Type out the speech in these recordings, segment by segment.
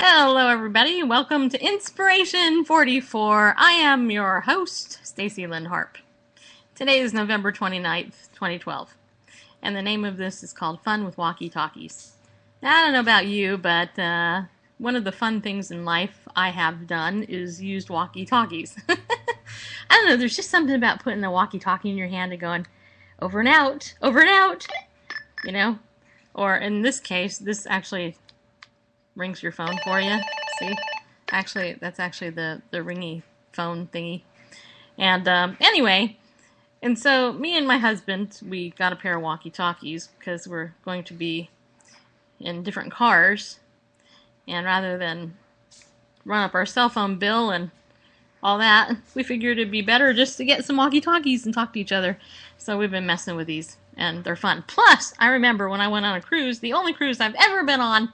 Hello everybody, welcome to Inspiration 44. I am your host, Stacy Lynn Harp. Today is November 29th, 2012, and the name of this is called Fun with Walkie Talkies. Now, I don't know about you, but one of the fun things in life I have done is used walkie talkies. I don't know, there's just something about putting a walkie talkie in your hand and going, over and out, you know? Or in this case, this actually rings your phone for you. See? Actually, that's actually the ringy phone thingy. And anyway, and so me and my husband, we got a pair of walkie-talkies because we're going to be in different cars. And rather than run up our cell phone bill and all that, we figured it'd be better just to get some walkie-talkies and talk to each other. So we've been messing with these, and they're fun. Plus, I remember when I went on a cruise, the only cruise I've ever been on,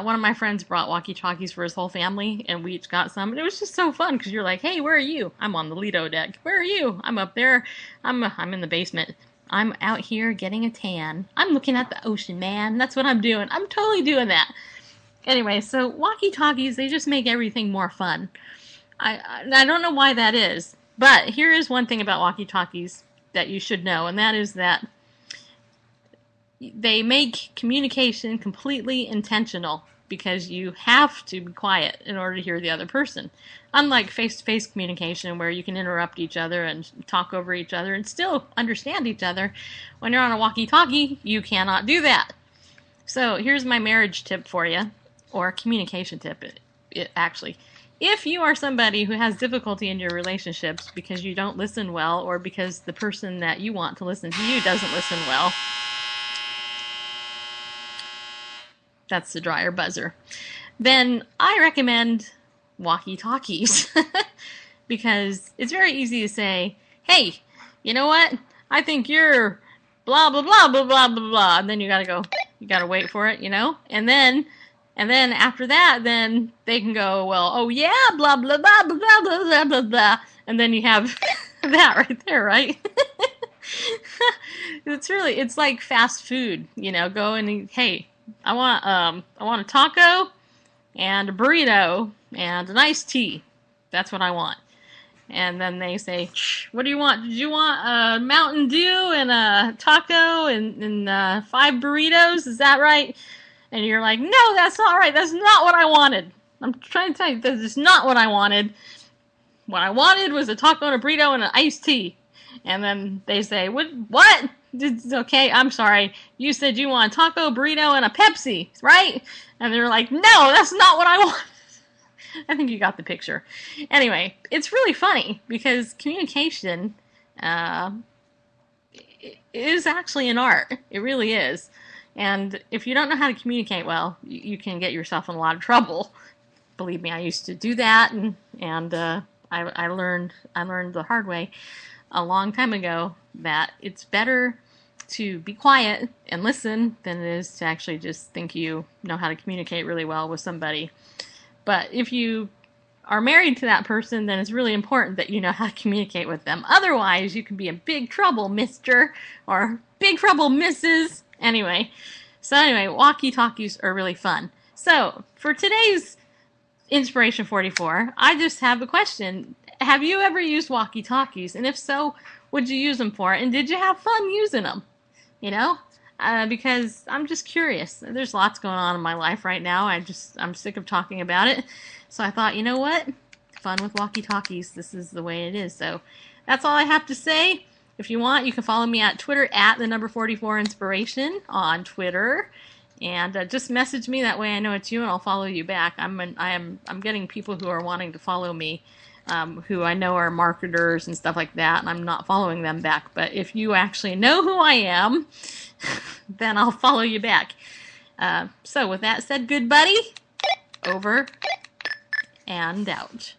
one of my friends brought walkie-talkies for his whole family, and we each got some. And it was just so fun, because you're like, hey, where are you? I'm on the Lido deck. Where are you? I'm up there. I'm in the basement. I'm out here getting a tan. I'm looking at the ocean, man. That's what I'm doing. I'm totally doing that. Anyway, so walkie-talkies, they just make everything more fun. I don't know why that is, but here is one thing about walkie-talkies that you should know, and that is that they make communication completely intentional because you have to be quiet in order to hear the other person. Unlike face-to-face communication where you can interrupt each other and talk over each other and still understand each other, when you're on a walkie-talkie, you cannot do that. So here's my marriage tip for you, or communication tip, actually. If you are somebody who has difficulty in your relationships because you don't listen well, or because the person that you want to listen to you doesn't listen well, that's the dryer buzzer, then I recommend walkie-talkies. Because it's very easy to say, hey, you know what? I think you're blah, blah, blah, blah, blah, blah, blah. And then you gotta wait for it, you know? And then after that, then they can go, well, oh yeah, blah, blah, blah, blah, blah, blah, blah, blah, blah. And then you have that right there, right? It's like fast food, you know, go and eat, hey, I want a taco and a burrito and an iced tea. That's what I want. And then they say, what do you want? Did you want a Mountain Dew and a taco and 5 burritos? Is that right? And you're like, no, that's not right. That's not what I wanted. I'm trying to tell you, this is not what I wanted. What I wanted was a taco and a burrito and an iced tea. And then they say, what? Okay, I'm sorry. You said you want a taco, burrito, and a Pepsi, right? And they're like, no, that's not what I want. I think you got the picture. Anyway, it's really funny because communication is actually an art. It really is. And if you don't know how to communicate well, you can get yourself in a lot of trouble. Believe me, I used to do that, and I learned the hard way a long time ago that it's better to be quiet and listen than it is to actually just think you know how to communicate really well with somebody. But if you are married to that person, then it's really important that you know how to communicate with them. Otherwise, you can be in big trouble, mister, or big trouble, missus. Anyway, walkie-talkies are really fun. So, for today's Inspiration 44, I just have a question. Have you ever used walkie-talkies? And if so, what'd you use them for? And did you have fun using them? You know? Because I'm just curious. There's lots going on in my life right now. I'm sick of talking about it. So I thought, you know what? Fun with walkie-talkies. This is the way it is. So that's all I have to say. If you want, you can follow me at Twitter at @44inspiration on Twitter. And just message me, that way I know it's you and I'll follow you back. I'm getting people who are wanting to follow me, who I know are marketers and stuff like that, and I'm not following them back. But if you actually know who I am, then I'll follow you back. So with that said, good buddy, over and out.